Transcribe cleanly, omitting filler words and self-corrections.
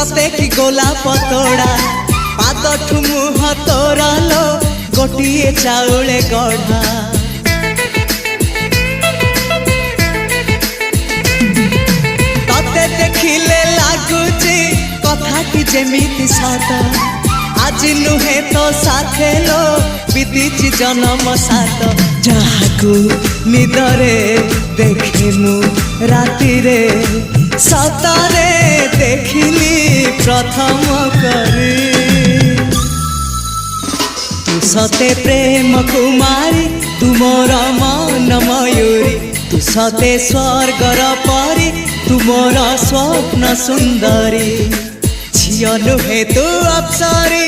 सते कि गोलाप तोड़ा पाद मुह तोरा लो गोटिए चाउले गढ़ा तते देखिले लागुची कथा कि जेमिति सत आज नुहे तो साथे लो बीतीची जन्म सात जहाकू निदरे देखे मु राति रे सतरे देखिली प्रथम करी तू सते प्रेम कुमारी तू मोर मन मयूरी तू सते स्वर्गर परी तू मोर स्वप्न सुंदरी झियो नुहे तू अप्सरी